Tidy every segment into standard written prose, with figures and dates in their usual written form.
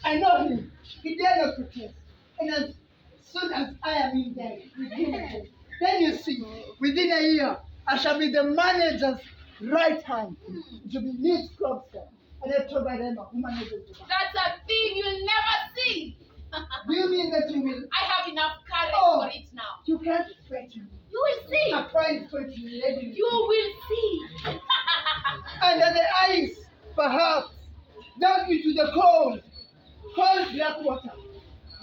I know him. He dare not protest. And as soon as I am in there with him again, then you see, within a year, I shall be the manager's right hand. It will be Nick Clubster and then Tobarema, who manages the bank. That's a thing you'll never see. Do you mean that you will? I have enough courage for it now. You can't threaten me. You will see. A fine 20 lady. You will see. Under the ice, perhaps, down into the cold black water.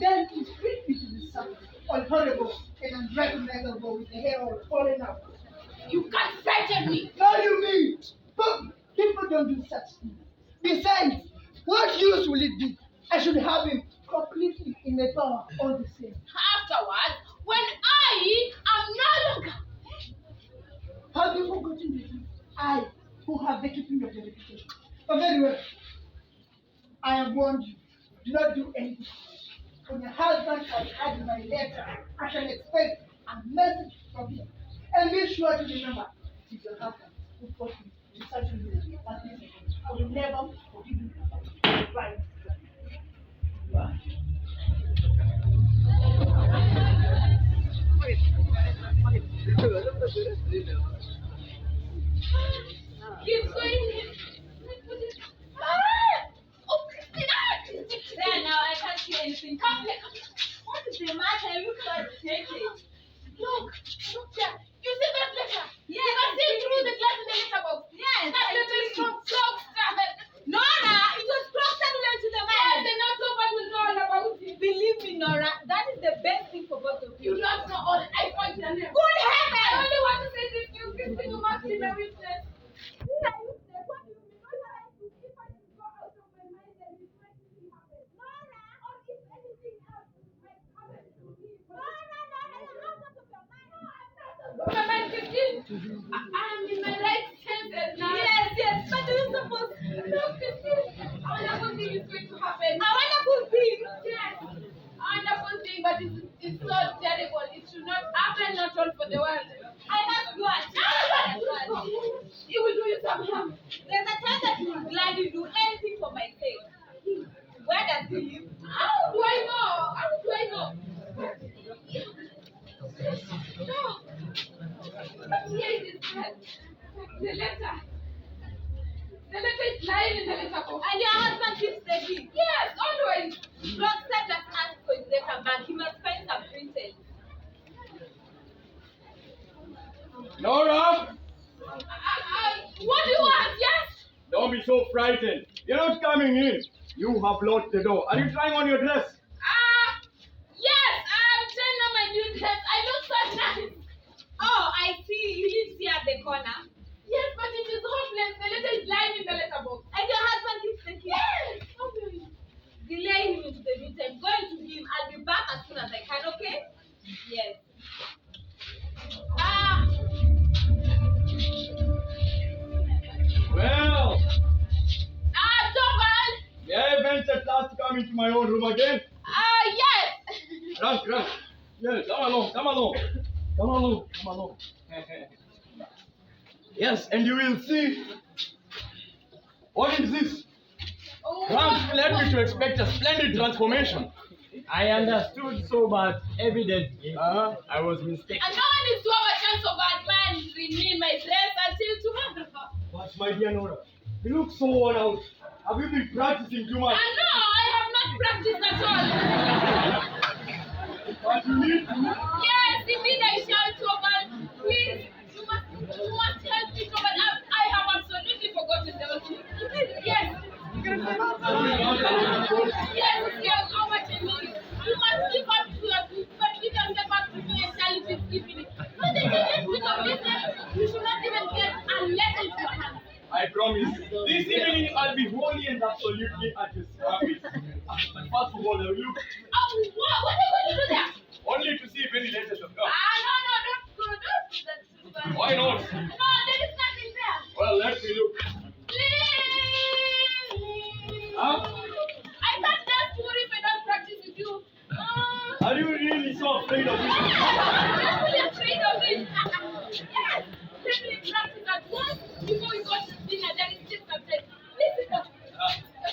Then you split me to the sun, all horrible and unrecognizable with the hair all falling out. You can't threaten me. No, you mean? But people don't do such things. Besides, what use will it be? I should have him completely in my power all the same. Afterwards, when I am no longer. Have you forgotten this? I, who have the keeping of your reputation. But very well. I have warned you. Do not do anything. When your husband has had my letter, I shall expect a message from him. And be sure to remember, it is your husband who forced me to such a way. But listen, I will never forgive you. Right. Keep going. Oh, Christina! There now, I can't see anything. Come here. What is the matter? You can't take it. Look there. You see that letter? Yes, You can see through the glass in the letter box. Yes, That I letter is see. from Frogster. Nora, it was Proctor who went to the Yes, man. and not someone will know all about it. Believe me, Nora, that is the best thing for both of You you. don't know all. I point your name. Good I heavens! only want to say this to you, Christine. You must be the witness. My mind, Christine. I am in my right senses now. Yes, but you suppose No, Christine. A wonderful thing is going to happen. a wonderful thing. Yes. A wonderful thing, but it's so terrible. It should not happen, not all for the world. I must go and It will do you some harm. There's a time that you will gladly do anything for my sake. Where does he live? How do I know? How do I know? No. But here it is. The letter. The letter is lying in the letter box. And your husband keeps the key. Yes, always. Proctor just asked for his letter back. He must find some printed. Nora! What do you want? Yes? Don't be so frightened. You're not coming in. You have locked the door. Are you trying on your dress? Yes, I'm trying on my new dress. I look so nice. Oh, I see. He lives here at the corner. Yes, but it is hopeless. The letter is lying in the letter box. And your husband keeps the key. Yes. Okay. Delay him into the meantime. Go into him. I'll be back as soon as I can, okay? Yes. Well, Toval. may I venture at last to come into my own room again? Yes. Run. Yes, come along. Come along. Yes, and you will see. What is this? Grant led me to expect a splendid transformation. I understood so, but evidently I was mistaken. And no one is to have a chance of admiring me in my dress until tomorrow. But my dear Nora, you look so worn out. Have you been practicing too much? And no, I have not practiced at all. But you need to. Yes, indeed I shall, Toval. Please, you must help me, Toval. I have absolutely forgotten the whole thing. Yes. Yes, how much I need. You must give up to your food, but you can get back to me and tell it is giving it. No, they didn't speak of business. You should not even get a letter into your hand. I promise. This evening I'll be wholly and absolutely at your service. But first of all, I will look What are you going to do there? only to see if any letters have come. No, don't go. That's Why not? No, there is nothing there. Well, let me look. Please. Huh? I can't dance to worry if I don't practice with you. Are you really so afraid of me? I'm really afraid of it. Yes. Let me practice at once before we go to dinner. There is still some time. Listen up.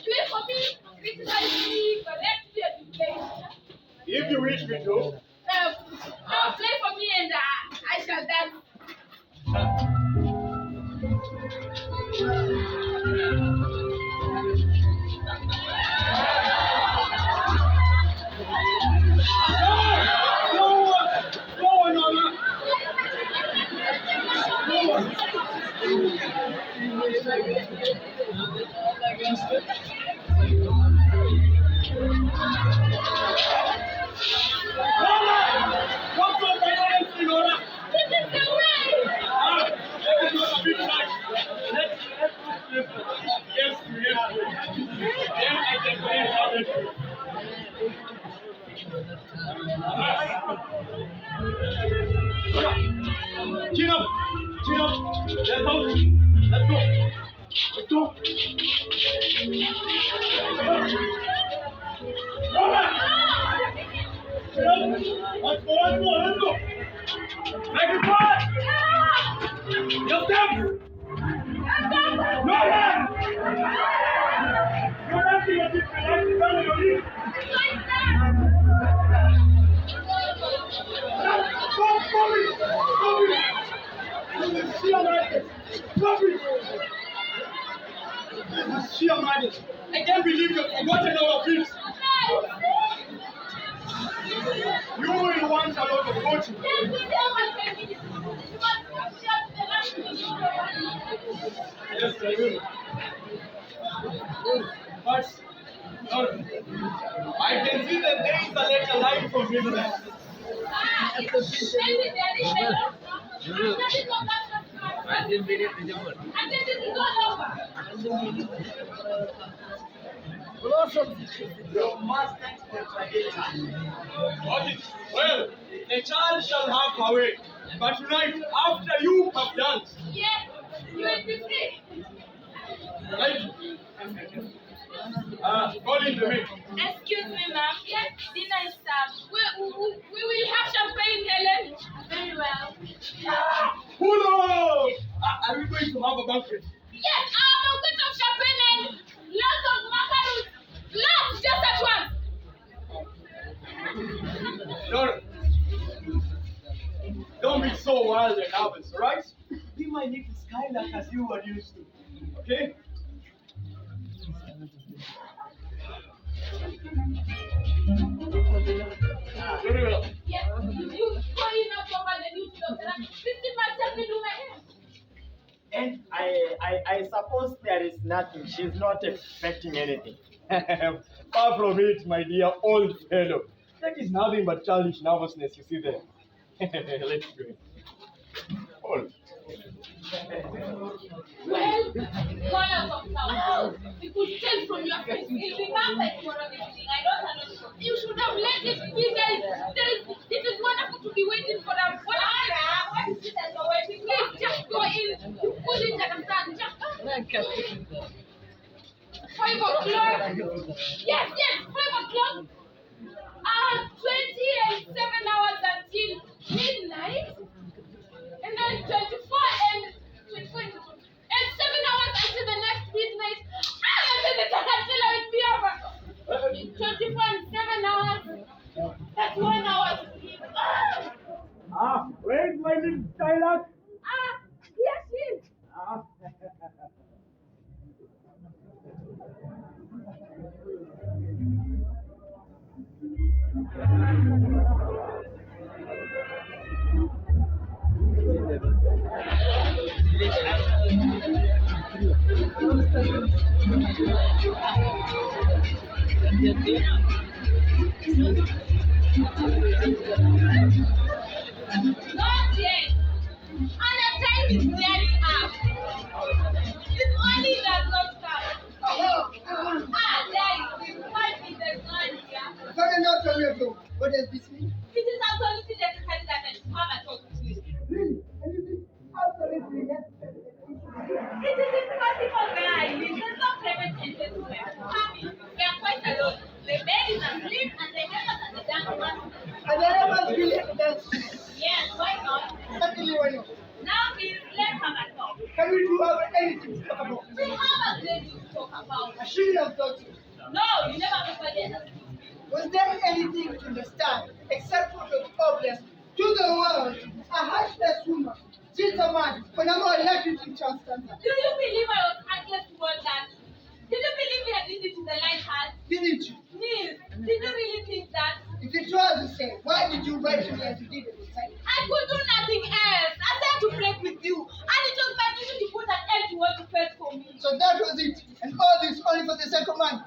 Play for me, criticize me, correct education. If you wish me to. Now play for me and I shall dance. Chin up! Chin up! Let's go! Let's go! Let's go! Let's go! Make it fast! Your step! No hand! No hand to your feet, relax, down on your knees. Stop, Bobby! Bobby! This is sheer madness! Bobby! This is sheer madness! I can't believe you've forgotten our feet! You will want a lot of coaching. Yes, I will. But I can see that there is a letter line from midnight. You must contradict. Okay, well, the child shall have her way. But tonight, after you have danced, Yes, you will be free. right? Call in the maid. Excuse me, ma'am. Yes, dinner is served. We will have champagne, Helen. Very well. Hello! Are we going to have a banquet? Yes, I'm a bit of champagne and lots of macaroons. Lots, just at once. Laura, don't be so wild and nervous, alright? Be my little Skylark as you were used to. Okay? Very well. Yes, you going up over the new doctor. This must help me do my hair. And I suppose there is nothing. She's not expecting anything. Far from it, my dear old fellow. That is nothing but childish nervousness you see there. Let's go. Hold. Well, Connor from town. We could tell from your face. You'll be perfect for everything. I don't understand. You should have let it be there. It is wonderful to be waiting for them. What is it that you're waiting for? Please just go in. You couldn't understand. Just 5 o'clock. Yes, 5 o'clock. 20 and 7 hours until midnight. And then 24 and 7 hours until the next midnight. Until I will be over. 24 and 7 hours. That's 1 hour sleep. Where's my little Skylark? Here she is. Not yet. And the time is nearly up. It's only does not come. There is one in the sun here. What does this mean? It is absolutely necessary that I should have a talk with you. Really? And you think absolutely necessary? It is impossible where I live. There's no private entrance where we are quite alone. The bed is asleep and the neighbors and the dance master. And the neighbors really dance. Yes, why not? Certainly why not? Now please, let's have a talk. Can we do have anything to talk about? We have a great deal to talk about. I shouldn't have thought so. No, you never before the write to me as you did at the time. I could do nothing else. I said to break with you. And it was my duty to put an end to what you felt for me. So that was it. And all this only for the sake of money.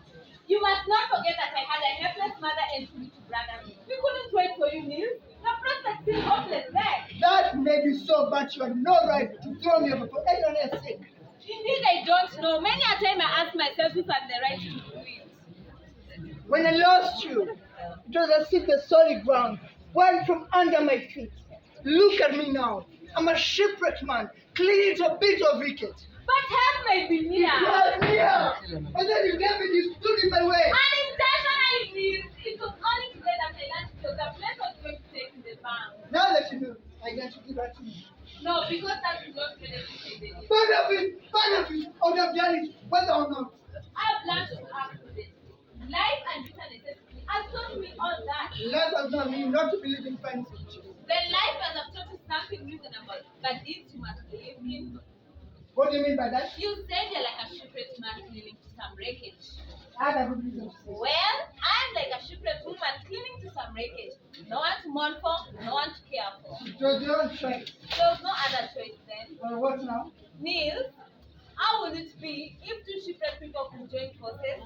You must not forget that I had a helpless mother and two little brothers. We couldn't wait for you, Neil. The prospect seemed hopeless there. That may be so, but you have no right to throw me over for anyone else's sake. Indeed, I don't know. Many a time I ask myself if I have the right to do it. When I lost you, it was as if the solid ground went from under my feet. Look at me now. I'm a shipwrecked man, clinging to a bit of wreckage. But help may be near. Help me out! And then you gave me this stood in my way. Unintentionally, Neil. It was only today that I learned that the place was going to take in the bank. Now that you know, I get to give her to me. No, because that is not benefit the need. Benefit! I would have done it, whether or not. I have learned to act with it. Life and bitter necessity has taught me all that. Life does not mean not to believe in friendship. Then life has taught you something reasonable, but this you must believe in. What do you mean by that? You said you're like a shipwrecked man clinging to some wreckage. I have a good reason to say so. Well, I'm like a shipwrecked woman clinging to some wreckage. No one to mourn for, no one to care for. It was your own choice. There was no other choice then. What now? Neil, how would it be if two shipwrecked people could join forces?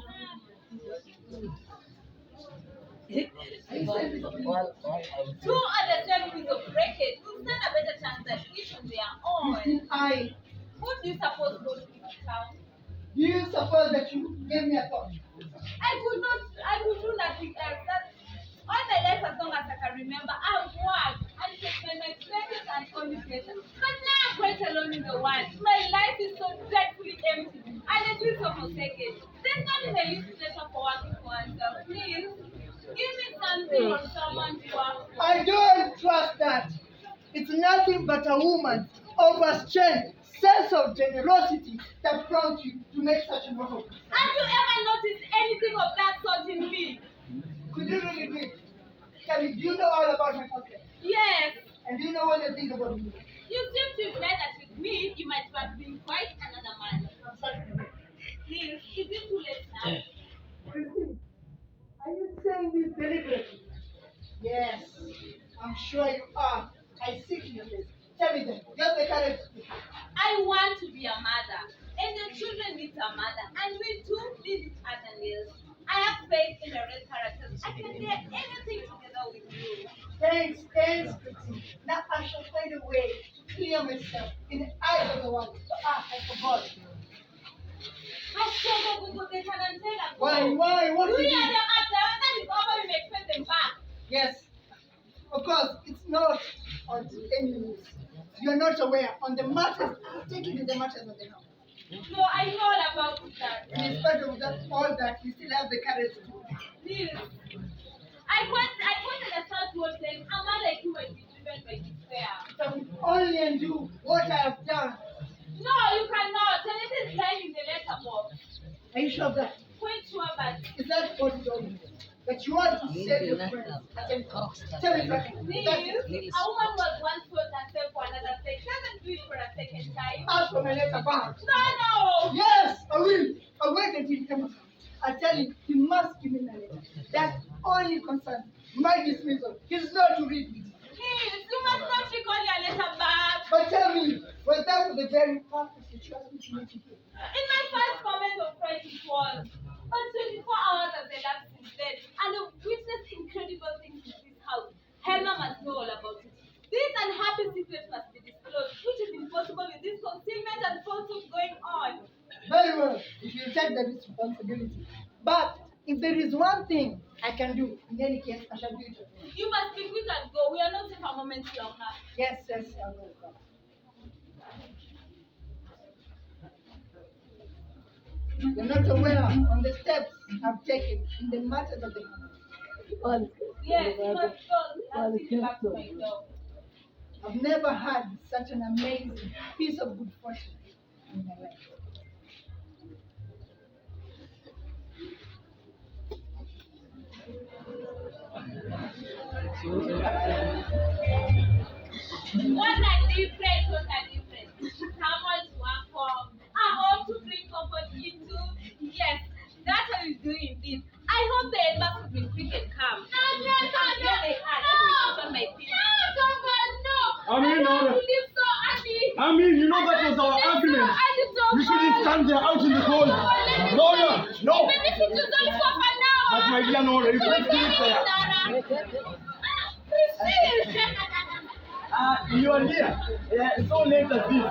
Two understand pieces of wreckage will stand a better chance than each on their own. Who do you suppose goes to the town? Do you suppose that you gave me a thought? I would do nothing else. That's all my life as long as I can remember. I've worked and taken my pleasures and only pleasures. But now I'm quite alone in the world. My life is so dreadfully empty and it feels so forsaken. There's not in the least pleasure for working for oneself. Please, give me something from someone to work for. I don't trust that. It's nothing but a woman's overstrength, sense of generosity that prompts you to make such an offer. Have you ever noticed anything of that sort in me? Could you really do it? Tell me, do you know all about my husband? Yes. And do you know what they think about me? You seem to imply that with me, you might have been quite another man. I'm sorry. Please, is it too late now? Christine, are you saying this deliberately? Yes, I'm sure you are. I see to your face. Tell me then, get the courage to speak. I want to be a mother, and the children need a mother, and we too need each other, Neil. I have faith in your real characters. I can bear anything together with you. Thanks, Christine. Now I shall find a way to clear myself in the eyes of the world. I forgot. I saw Google, they can tell us. Why? What You did hear you... them at the end is over, we may expect them back. Yes, of course, it's not on any news. You're not aware on the matters, taking in the matters of the house. No, I know all about that. And in spite of that, all that, you still have the courage to do it. Neil, I quite understand what saying. A man like you might be driven by despair. So I will only undo what I have done. No, you cannot. And it is lying in the letterbox. Are you sure of that? Quite sure, but Is that what you told me? That you want to save your friends? Tell me frankly. Neil, a woman was once sold herself for another sex. She doesn't do it for a second time. Ask for my letter back. No! Yes, I will. I'll wait until he comes. I tell him he must give me my letter. That's only concern. My dismissal. He's not to read it. Please, you must not recall your letter back. But tell me, was that for the very purpose that you asked me to make it here? In my first comment of Christ it was. But 24 hours have elapsed since then, and I've witnessed incredible things in this house. Helma must know all about it. This unhappy secret must be disclosed, which is impossible with this concealment and falsehood going on. Very well, if you take that responsibility. But if there is one thing I can do, in any case, I shall do it. You must be quick and go. We are not safe a moment longer. Yes, I will go. You're not aware on the steps I've taken in the matters of the house. Yes, you must go. I'll see you back to my job. I've never had such an amazing piece of good fortune in my life. What a difference. Someone to work for, a home to bring comfort into. Yes, that's what we do indeed. I hope the headmaster will be quick and calm. Here they are. Let me put on my my dear Nora, you can see it there. You are here. So late as this.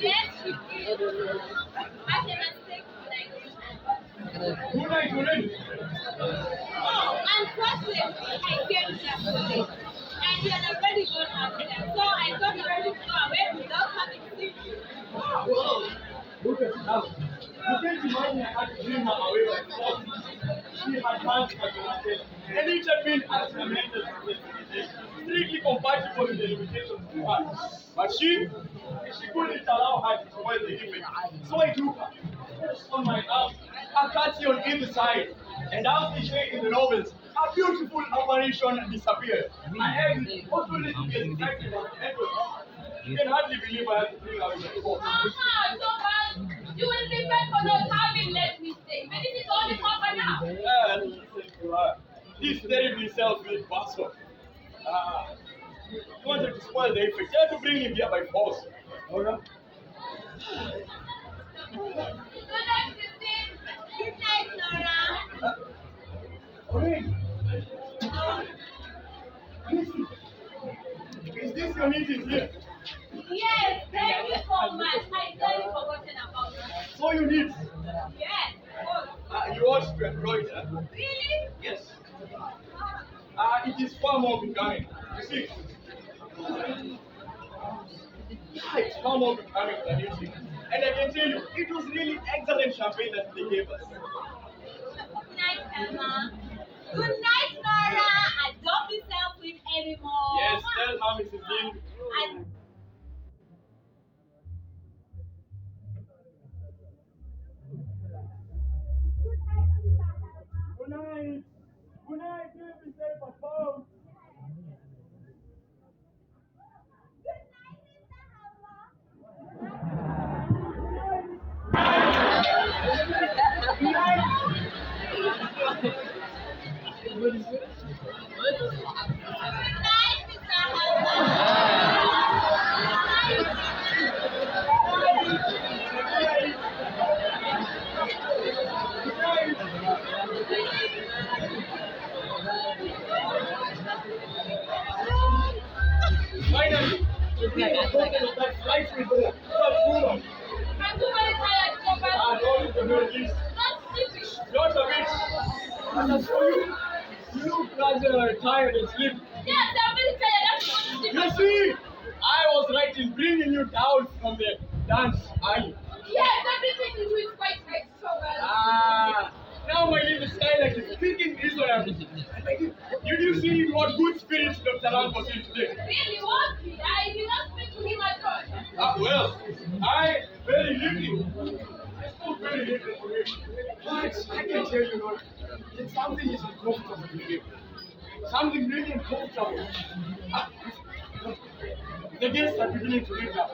Yes, she did. I cannot take Good night already. Oh, unfortunately, I came here so late. And you had already gone out there. So I thought already to go away without having seen you. Wow. Look at now. You can't imagine I had to bring her away by force. She had plans for the and it had been as a mental strictly compatible with the limitations she had. But she couldn't allow her to spoil the image. So I took her on my arm, a catchy on either side, and as they say in the novels, a beautiful apparition disappeared. I had also little get excited about the entrance. You can hardly believe I had to bring her away by force. You will be bad for not having let me stay. But this is only cover now. Listen to her. This terribly selfish bastard. You wanted to spoil the effect. You had to bring him here by force. Alright? Good night, Christine. Good night, Nora. Alright. Listen. Is this your meeting here? Yes, thank you so much. I totally forgotten about it. So you need. Yes, oh, You ought to employ her. really? Yes. It is far more becoming. You see? It's far more becoming than you see. And I can tell you, it was really excellent champagne that they gave us. Good night, Emma. Good night, Nora. And don't be selfish anymore. Yes, tell her, Mrs. Dean. And Good night. Good night. You be safe at home. Finally, that flight will go. That's good. I'm too very tired to go back. Don't notice. Not sleepy. Not a bit. And as for you, you look rather tired and sleepy. Yes, I'm very tired. I'm supposed to sleep. You see, I was right in bringing you down from the dance alley. Yes, everything you do is quite right. So well. Now my little Skylark is speaking reasonably. Did you see in what good spirits Dr. Ram was in today? Really, was he? I did not speak to him at all. Well, I very little. I spoke very little to him. But I can tell you not, that something is uncomfortable with him. Something really uncomfortable. The guests are beginning to leave now.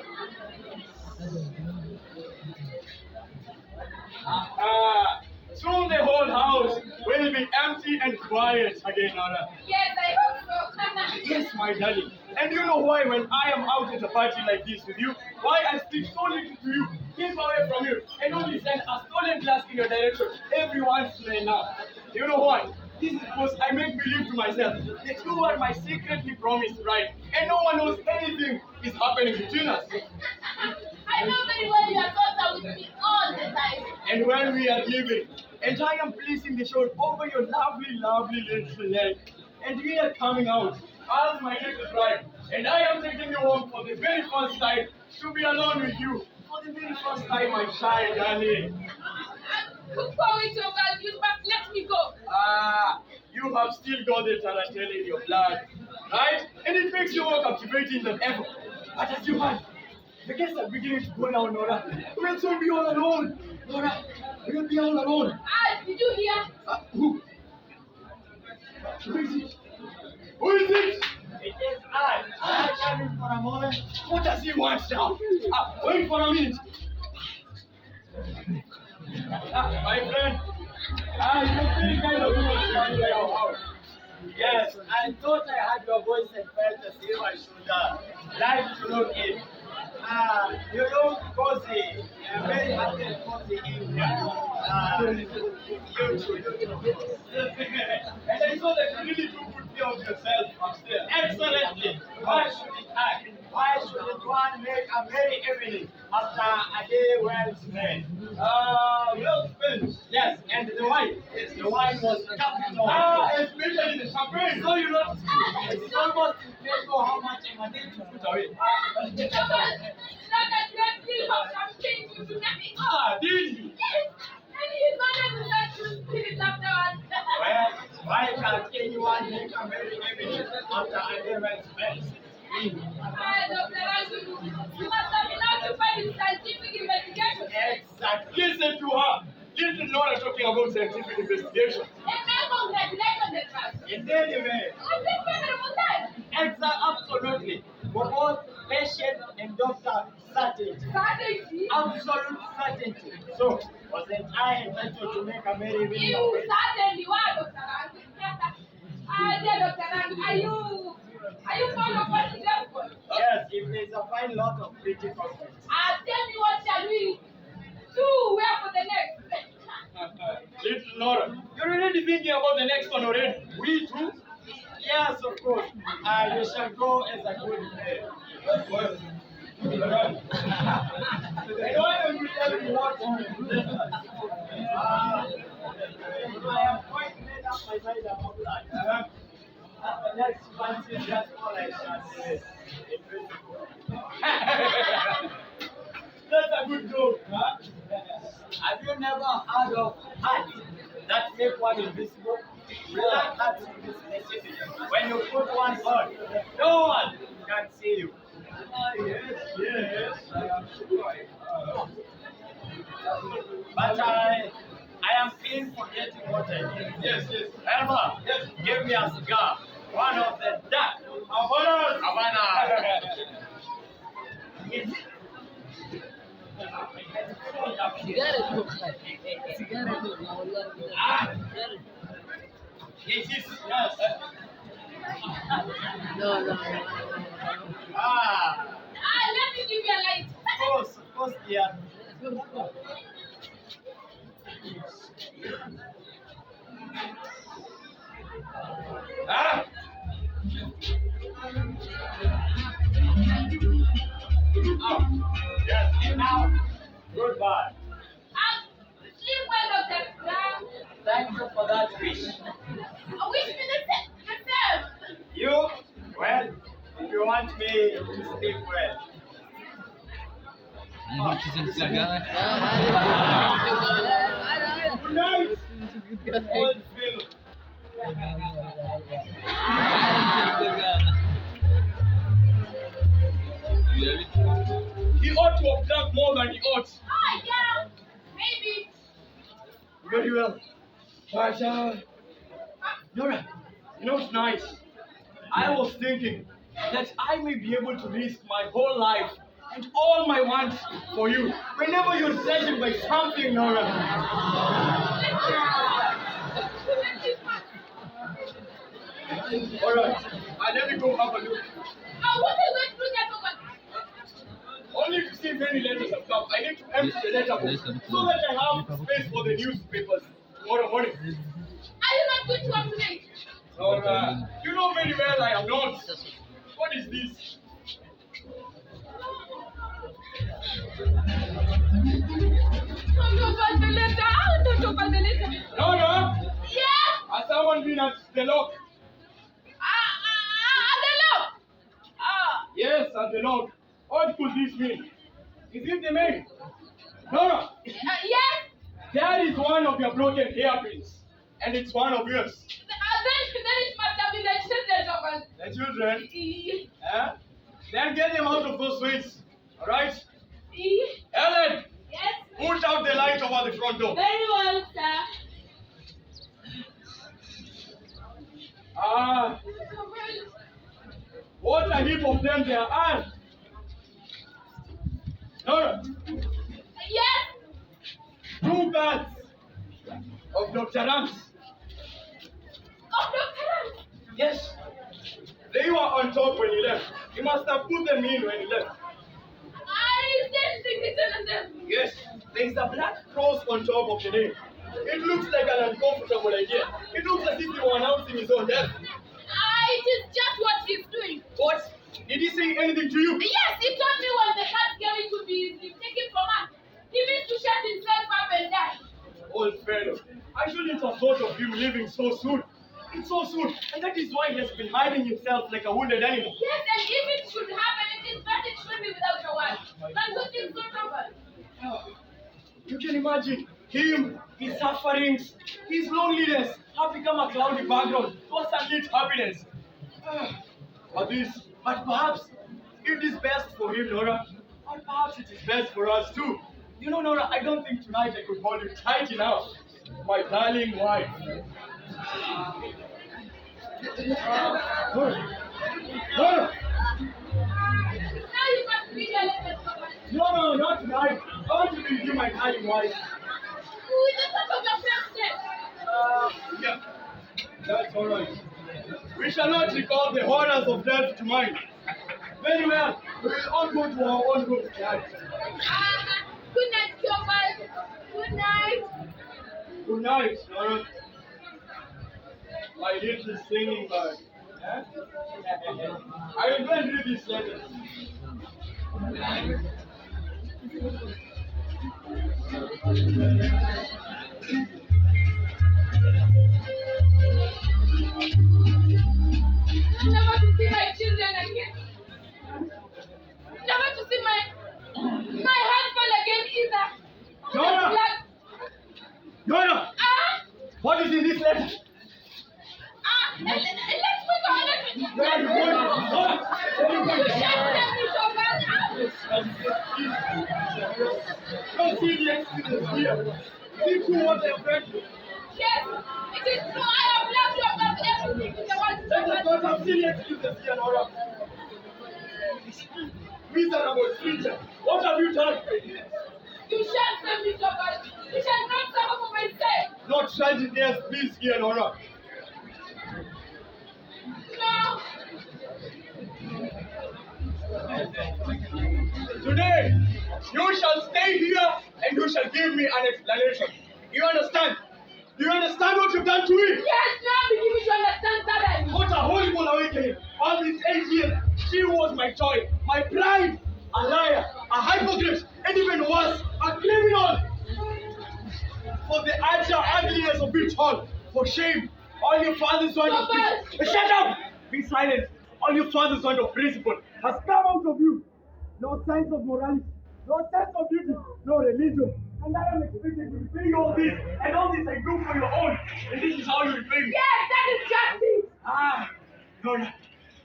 Soon the whole house will be empty and quiet again, Nora. Yes, I hope so. Yes, my darling. And you know why when I am out at a party like this with you, why I speak so little to you, keep away from you, and only send a stolen glass in your direction every once in a while. You know why? This is because I make believe to myself that you are my secretly promised bride, and no one knows anything is happening between us. I know very well your thoughts are with me all the time. And when we are leaving, and I am placing the shawl over your lovely, lovely little leg, and we are coming out as my little bride, and I am taking you home for the very first time to be alone with you for the very first time, my shy darling. Go with your values, but let me go. You have still got the tarantella in your blood, right? And it makes you more captivating than ever. But as you heard, the guests are beginning to go now, Nora. We'll soon be all alone. Nora, we'll be all alone. Did you hear? Who? Who is it? Who is it? It is I. I come in for a moment. What does he want now? Wait for a minute. My friend, you feel kind of good coming to your house. Yes, I thought I heard your voice and felt as if I should like to look in. I And I saw that you really do good care of yourself upstairs. Excellently. Why should it act? Why should one make a merry evening after a day well spent? Well spent. Yes, and the wine. Yes, the wine was capital. Especially the champagne. So you know, it's almost incredible how much I need to put away. Did you? Well, why can't anyone make a merry evening after a day well spent? Exactly. Listen to her. Little Nora talking about scientific investigation. Indeed, you may. Absolutely. For both patient and doctor certainty. Absolute certainty. So, wasn't I entitled to make a merry evening? You certainly were, Dr. Rang. Dear Dr. Rang, are you fond of what you just for? Yes, if there's a fine lot of pretty prospects. Tell me what shall we do? Where for the next? Little Nora, you're already thinking about the next one already. We too? Yes, of course. You shall go as a good friend. And why don't you tell me what you do? I am quite made up my mind about that. The next fancy just all I shall say. That's a good joke, huh? Have you never heard of hats that make one invisible? Black hats to be specific. When you put one on, no one can see you. Yes. But I am clean forgetting what I did. Yes. Elmer, give me a cigar. One of the dark. Havana. Yes. No. Let me give you a light. Of course, dear. Yes, now, goodbye. Sleep well, Dr. Rang. Thank you for that wish. Wish me the same. You, well, if you want me to sleep well. Good night, old fellow. He ought to have drunk more than he ought. Yeah. Maybe. Very well. But, Nora, you know what's nice? I was thinking that I may be able to risk my whole life and all my wants for you whenever you're threatened by something, Nora. All right, let me go have a look. What are you going to do that over? Only to see if any letters have come. I need to empty the letter book so that I have space for the newspapers tomorrow morning. Are you not going to work tonight? Nora, you know very well I am not. What is this? Don't open the letter. Don't open the letter. Nora, Yeah? has someone been at the lock? The lock. Yes, at the lock. What could this mean? Is it the maid? Nora, Yes? there is one of your broken hairpins, and it's one of yours. Then it must have been the children's orphan. The children, then get them out of those ways. All right? Ellen, Yes? put out the light over the front door. Very well, sir. What a heap of them there are. Nora, Yes? 2 guards of Dr. Rams. Oh, Dr. Rang. Yes. They were on top when you left. You must have put them in when you left. I didn't think they tell them. Yes, there is a black cross on top of the name. It looks like an uncomfortable idea. It looks as if he were announcing his own death. It is just what he's doing. What? Did he say anything to you? Yes, he told me when the cat's going to be taken from us. He means to shut himself up and die. Old fellow, I shouldn't have thought of him leaving so soon. It's so soon, and that is why he has been hiding himself like a wounded animal. Yes, and if it should happen, it is best it should be without a word. Don't you think so, Robert? You can imagine him, his sufferings, his loneliness have become a cloudy background to a sunlit happiness. But perhaps it is best for him, Nora, and perhaps it is best for us too. You know, Nora, I don't think tonight I could hold you tight enough, my darling wife. Nora! Nora! Now you must be a little bit. No, not tonight. I want to be with you, my darling wife. Who is the top of your friendship? Yeah, that's all right. We shall not recall the horrors of death to mind. Very well, we will all go to our own room tonight. Good night, Robert. Good night. Good night, Nora. My little singing bird. Huh? I will go and read this letter. Never to see my children again. Never to see my husband again either. Nora! Nora! What is in this letter? Let's move on. Where are you going? Nora! Where are you going? You shan't tell me, Don't see the experience here. See through what I have read. yes, it is true. I have loved you above everything in the world. Let us not have silly excuses here, Nora. Miserable creature, what have you done? You shan't tell me, Robert. You shall not suffer for my sake. Not shouting there's peace here, Nora. No. Today, you shall stay here and you shall give me an explanation. You understand? Do you understand what you've done to me? Yes, now I'm beginning to understand that. What a horrible awakening. All these 8 years, she was my joy, my pride, a liar, a hypocrite, and even worse, a criminal. For the utter ugliness of it all, for shame, all your father's want of principle. Shut up! Be silent. All your father's want of principle has come out of you. No sense of morality, no sense of duty, no religion. And I am expected to repay you all this, and all this I do for your own. And this is how you repay me. Yes, that is justice. No,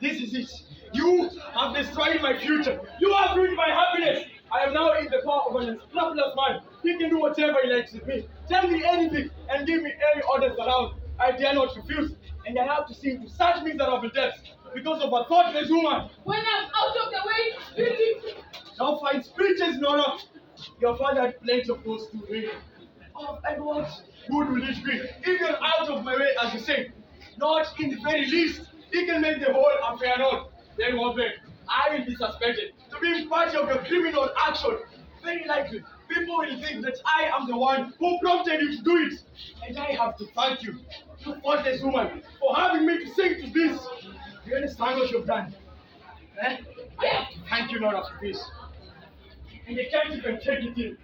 this is it. You have destroyed my future. You have ruined my happiness. I am now in the power of an unscrupulous man. He can do whatever he likes with me. Tell me anything and give me any orders around. I dare not refuse. And I have to sink to such miserable depths because of a thoughtless woman. When I'm out of the way, you leave. Now find speeches, Nora. Your father had plenty of those to read. Oh, and what good will it be if you're out of my way, as you say? Not in the very least. He can make the whole affair known. Then what then? I will be suspected to be part of your criminal action. Very likely, people will think that I am the one who prompted you to do it. And I have to thank you, you thoughtless woman, for having me to sing to this. Do you understand what you've done? Eh? I have to thank you, Nora, for this. And I can't even take it in.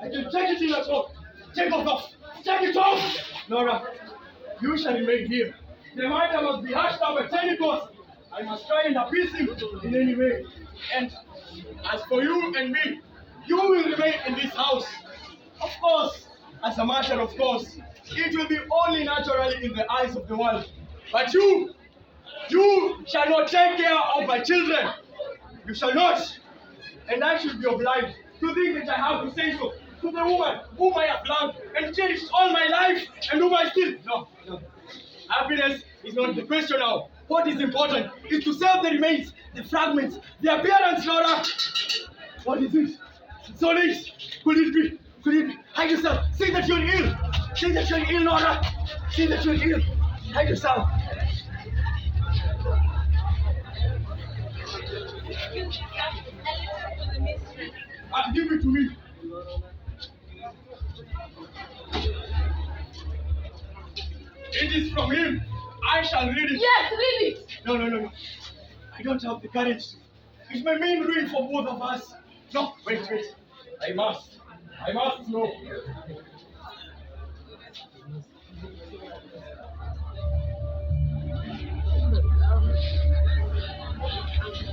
I can take it in at all. Take it off. Take it off. Nora, you shall remain here. The matter must be hashed out at any cost. I must try and appease him in any way. And as for you and me, you will remain in this house. Of course, as a matter of course, it will be only naturally in the eyes of the world. But you shall not take care of my children. You shall not. And I should be obliged to think that I have to say so to the woman whom I have loved and cherished all my life and whom I still... No. Happiness is not the question now. What is important is to save the remains, the fragments, the appearance, Nora. What is it? So late. Could it be? Could it be? Hide yourself. Say that you're ill. Say that you're ill, Nora. Say that you're ill. Hide yourself. Give it to me. it is from him. I shall read it. Yes, read it. No. I don't have the courage. It may mean ruin for both of us. No, wait. I must know.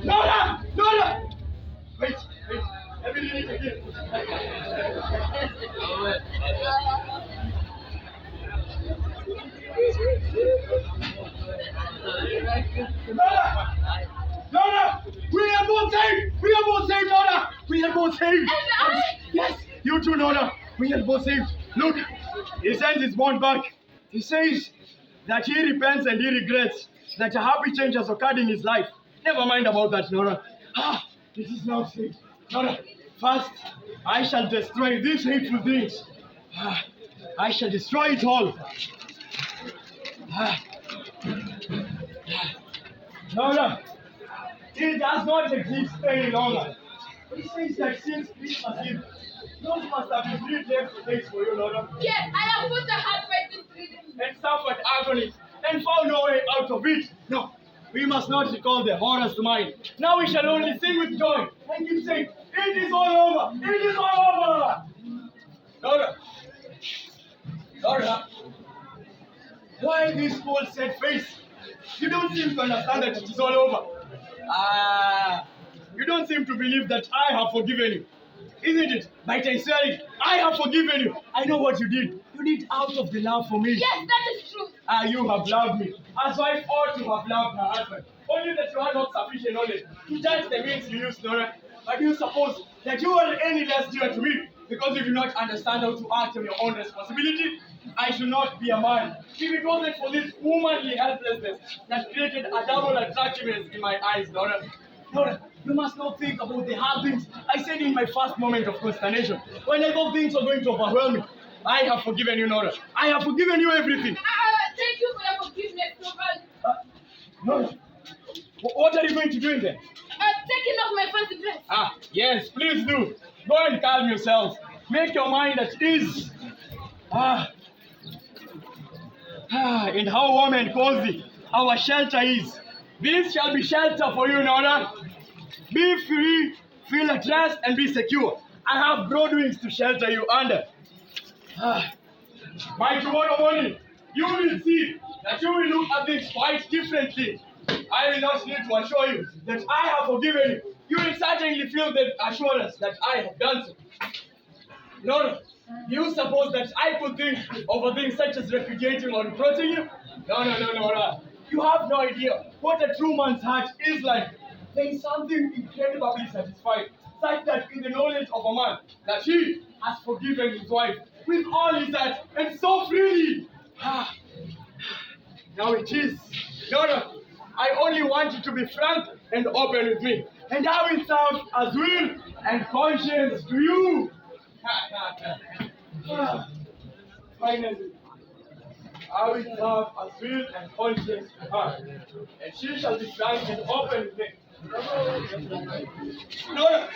Nora! Wait. Let me read it again. Nora! We are both saved, Nora! We are both saved! And I? Yes, you too, Nora. We are both saved. Look, he sends his bond back. He says that he repents and he regrets that a happy change has occurred in his life. Never mind about that, Nora. It is now saved. Nora, first, I shall destroy these hateful things. I shall destroy it all. Nora, it does not exist any longer. He says that since Christmas Eve, those must have been 3 days days for you, Nora. Yes, I have put a hard fight this reading. And suffered agony and found no way out of it. No, we must not recall the horrors to mind. Now we shall only sing with joy and keep saying, it is all over! It is all over! Nora, why this whole sad face? You don't seem to understand that it is all over. You don't seem to believe that I have forgiven you. Isn't it? By sincerity, I have forgiven you. I know what you did. You did out of the love for me. Yes, that is true. You have loved me. As wife ought to have loved her husband. Only that you had not sufficient knowledge to judge the means you used, Nora. But you suppose that you are any less dear to me because you do not understand how to act on your own responsibility? I should not be a man if it wasn't for this womanly helplessness that created a double attractiveness in my eyes, Nora. Nora, you must not think about the hard things I said in my first moment of consternation when I thought things were going to overwhelm me. I have forgiven you, Nora. I have forgiven you everything. Thank you for your forgiveness, Nora. Nora, what are you going to do in there? Taking off my fancy dress. Yes, please do. Go and calm yourself. Make your mind at ease. And how warm and cozy our shelter is. This shall be shelter for you, Nora. Be free, feel at rest, and be secure. I have broad wings to shelter you under. By tomorrow morning, you will see that you will look at things quite differently. I will not need to assure you that I have forgiven you. You will certainly feel the assurance that I have done so. Nora, do you suppose that I could think over things such as repudiating or reproaching you? No, Nora. You have no idea what a true man's heart is like. There is something incredibly satisfying, such that in the knowledge of a man, that he has forgiven his wife with all his heart and so freely. Now it is. Nora, I only want you to be frank and open with me, and I will serve as will and conscience to you. Finally, I will serve as will and conscience to her, and she shall be frank and open with me. Nora,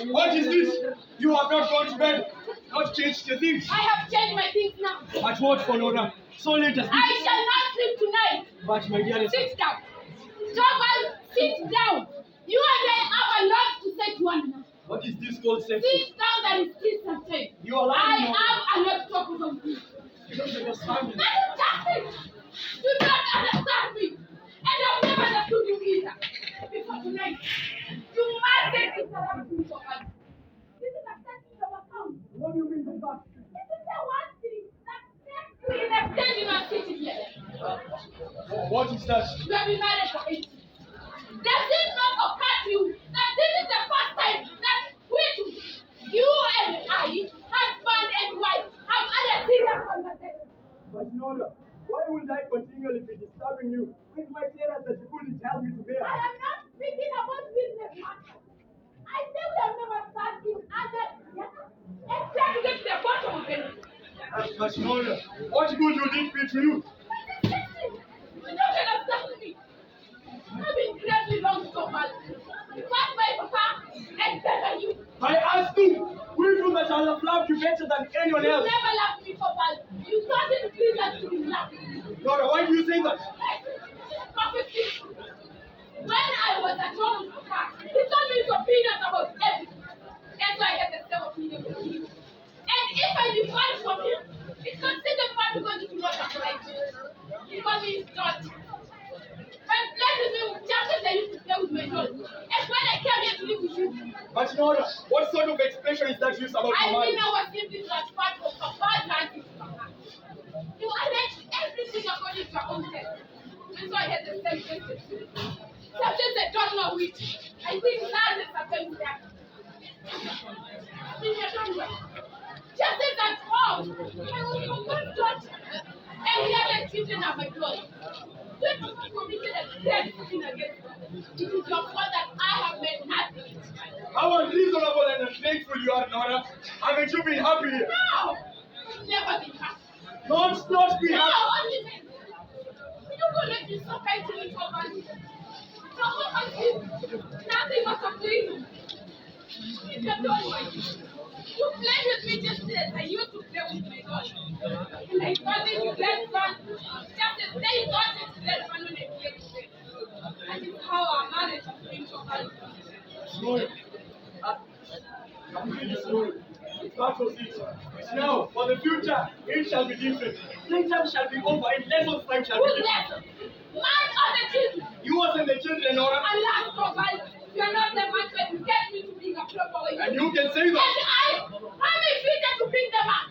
what is this? You have not gone to bed, not changed your things. I have changed my things now. But what for, Nora? So late as this. I shall not sleep tonight. But my dearest, Sit down. Trouble, sit down. You and I have a lot to say to one another. what is this called sex? Sit down, that is peace and change. You are I lying. have a lot to talk with you. You don't understand me. That is justice. You don't understand me. And I've never understood you either. Before tonight, you must interrupt me for us. This is a statement of account. What do you mean by that? This is the one thing that makes you in exchange in our city here. What is that? You have been married for 8 years. Does it not occur to you that this is the first time that we two, you and I, husband and wife, have had a serious conversation? But Nora, why would I continually be disturbing you with my terrors that you couldn't help me to bear? I am not speaking about business matters. I say we have never sat in other and try to get to the bottom of it. But Nora, what good would it be to you? But you don't understand me. I've been greatly wrong so much. First my papa, and then you. I asked you, we do that I have loved you better than anyone You else. never loved me, Papa. You you started to feel that to be black. Nora, why do you say that? Prophecy. When I was at home, he told me his opinions about everything. And so I had the same opinion with him. And if I depart from him, it's considered bad because it will not apply to me. Because he is not. And play with me just as I used to play with my dog. And when I came here to live with you, But Nora, what sort of expression is that used about I your mean marriage? I was simply transferred from Papa to Papa. You arrange everything according to your own taste. And so I had the same taste. Sometimes I don't know which. I think that is sometimes that. Just as at home, I was from one church, and the other children are my blood. When you committed a great sin against me, it is your fault that I have made nothing. How unreasonable and ungrateful you are, Nora. Haven't you been happy here? No! Never been happy. Not be No, happy. only men. You don't go let me so kind to me for money. No, what I did, nothing but complaining. You can don't mind. You played with me just as I used to play with my daughter. And I thought that you let fun, just as they thought it let fun when they played with it. And it's how our marriage has been so hard. Nora, I'm really sorry. That was it. Now, for the future, it shall be different. Playtime shall be over and lessons time shall Who's be different. left? Mine or the children? You and the children, Nora. And last provide, you are not the man that you get me to being a proper way. And you can say And that. how many fitted to bring them up?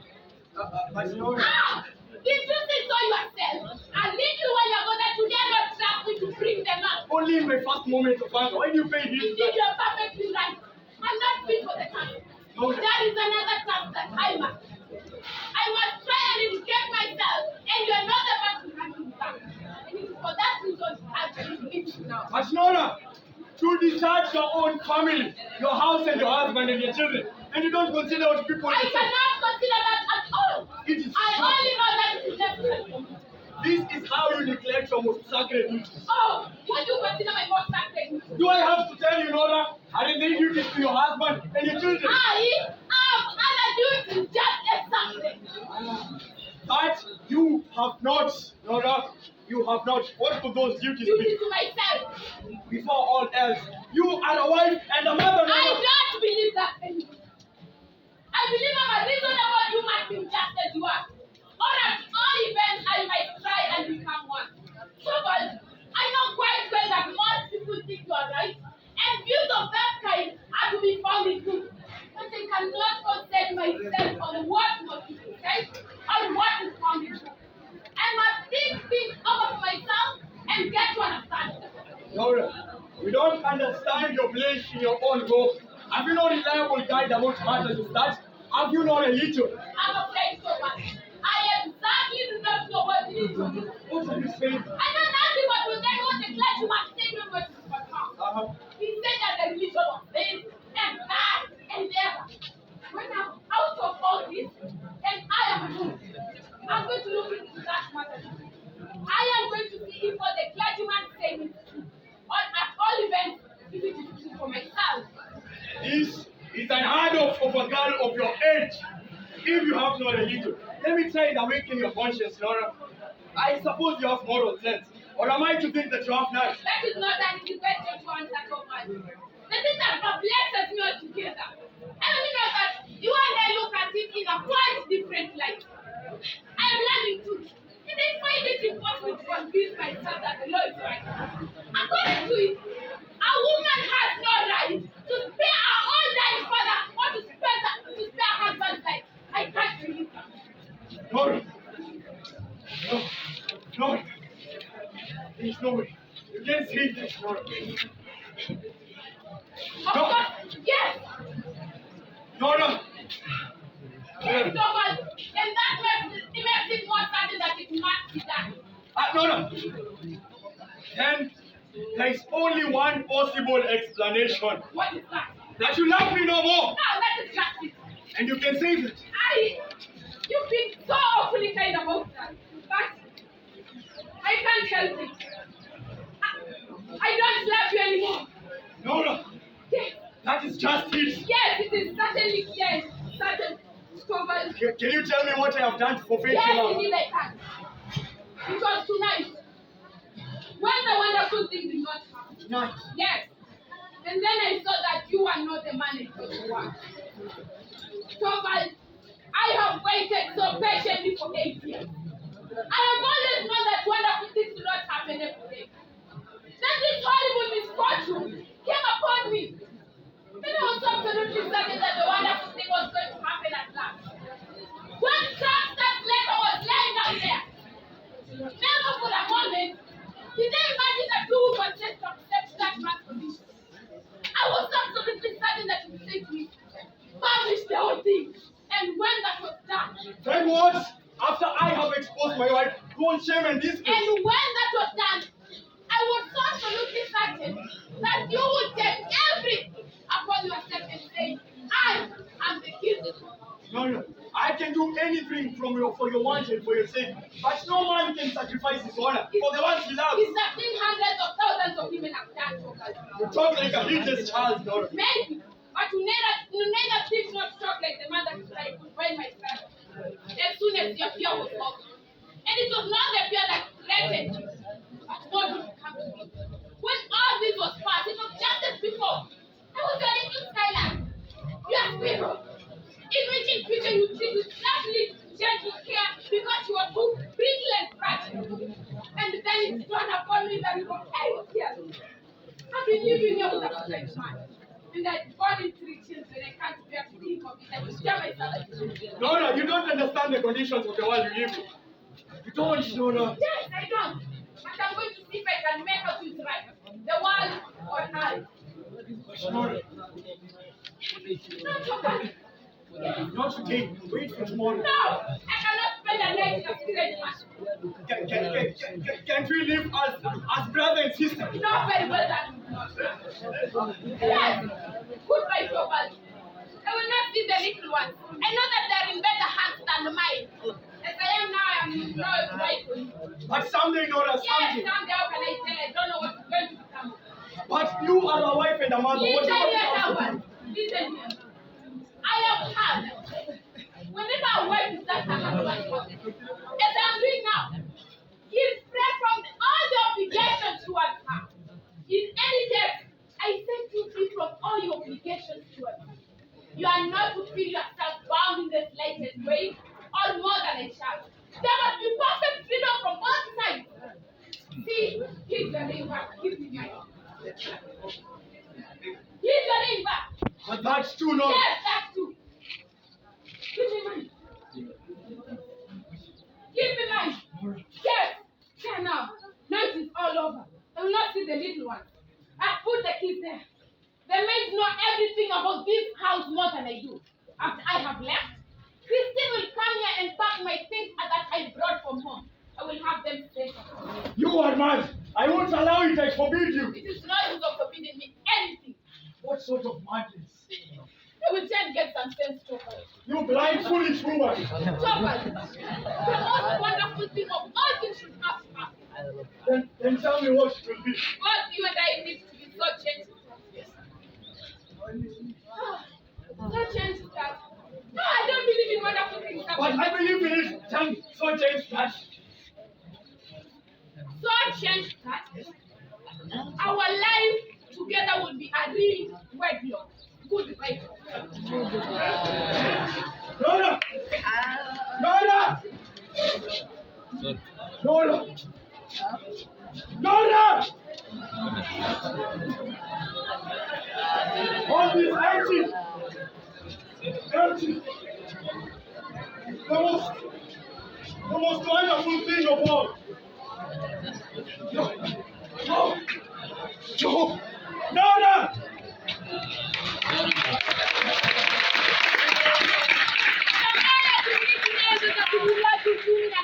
But Nora, Ah! Did you say so yourself? And little while ago that you dare not trust me to bring them up. only in my first moment of anger, when you paid him Indeed, you are perfectly right. I'm not fit for the task. That is another task that I must. I must try and educate myself, and you are not the man to handle that. And it is for that reason I will leave you now. But Nora, to discharge your own family, your house and your husband and your children, and you don't consider what people I say. cannot consider that at all. It is I true. only know that it is necessary for me. This is how you neglect your most sacred duties. Oh, what do you consider my most sacred duty? Do I have to tell you, Nora, I relate duties to your husband and your children? I have other duties just as sacred. But you have not, Nora, you have not. What could those duties Duty be? to myself. Before all else, you are a wife and a mother, I Nora. don't believe that anymore. I believe I'm a reasonable human being just as you are. Or at all events, I might try and become one. So, but I know quite well that most people think you are right, and views of that kind are to be found in you. But I cannot concentrate myself on what most people say, on what is found in you. I must think things over for myself and get to understand them. Nora, we don't understand your place in your own goal. Have you no reliable guide about matters as that? Have you no religion? I'm afraid so much. I exactly do not know what it is. What are you saying? I know nothing but will then what the clergyman statement was to perform. He said that the religion was this and that and the other. When I'm out of all this, and I am alone, I'm going to look into that matter. I am going to see if what the clergyman said is true. Or at all events, if it is true for myself. This is unheard of a girl of your age. If you have no religion, let me try and awaken your conscience, Nora. I suppose you have moral sense. Or am I to think that you have none? That is not an easy question to answer so much. The thing that perplexes me altogether. I only know that you and I look at it in a quite different light. I am learning to, and I find it impossible to convince myself that the law is right. According to it, a woman has no right to spare her own life further or to spare her husband's life. I can't believe that. Nora! No. Nora! There's no way. You can't say this, Nora. Of No. course, yes. Nora! Yes, Thomas. And that makes it more certain that it must be done. Nora! Then there is only one possible explanation. What is that? That you love me no more. No, that is just it. And you can say that. You've been so awfully kind about that. But I can't help it. I don't love you anymore. Nora! Yes, That is just it. yes, it is certainly yes. Certain. Thomas. Can you tell me what I have done to forfeit Yes, your love? indeed I can. It was tonight when the wonderful thing did not happen. Tonight. Yes. And then I saw that you are not the man I thought you were. Thomas, I have waited so patiently for 8 years. I have always known that wonderful things do not happen every day. Then this horrible misfortune came upon me. Then I was absolutely certain that the wonderful thing was going to happen at last. When that letter was lying down there, never for a moment did I imagine that you would consent to accept that man's condition. I was absolutely certain that you would say to me, publish the whole thing. And when that was done, Then what? After I have exposed my wife to shame and disgrace. and when that was done, I was so absolutely certain that you would take everything upon yourself and say, I am the guilty. No. I can do anything for your want and for your sake. But no man can sacrifice his honor for the ones he loves. It's something hundreds of thousands of women have done for us. You talk like a heedless child, Nora. Maybe, but you neither did not talk like the man that tried to find my son. As soon as your fear was over. And it was not the fear that threatened you, but what would come to me. When all this was past, it was just as before. I was your little Skylar, your sparrow. In which in future you treat with lovely, gentle care because you are too brittle and fragile. And then it's drawn upon me that you were here. I've been living here with a strange man. And I've born in 3 children. I can't bear to think of it. I will share myself. Nora, you don't understand the conditions of the world you live in. You don't, Nora. Yes, I don't. But I'm going to see if I can make out who's right. The world or I. Nora, Not your bad. not today. Wait for tomorrow. No, I cannot spend a night in a strange man. Can't we live as brother and sister? Not very well done. Yes. Goodbye, Thomas. I will not see the little ones. I know that they are in better hands than mine. As I am now, I am not right for you. But someday, Nora, Yes, someday. someday how can I tell? I don't know what's going to become. But you are a wife and a mother. Listen Whatever here, becomes of Howard. you. Listen here. I have had. Whenever a wife is that as I'm doing now, he's free from all the obligations towards her. In any case, I set you free from all your obligations towards her. You are not to feel yourself bound in the slightest way, or more than a child. There must be perfect freedom from all sides. See, he's the ring back. Give me mine. He's the ring back. But that's true, Nora. Yes, that's true. Give me mine. Give me mine. Yes. Here now. Now it is all over. I will not see the little one. I put the kids there. The maids know everything about this house more than I do. After I have left, Christine will come here and pack my things that I brought from home. I will have them safe. You are mad. I won't allow it. I forbid you. It is no use of forbidding me anything. What sort of madness? I will try and get some sense to her. You blind, foolish woman. Choppers, the most wonderful thing of all things should have happened. Then tell me what it will be. Both you and I need to be so changed. So changed that. No, I don't believe in wonderful things But happening. I believe in it. Tell me. So change that. So changed that our life together will be a real wedlock. Goodbye. Nora! Nora! Nora! Nora! All this empty! Empty! The most wonderful thing of all! No! No! No! Nora! Samaya,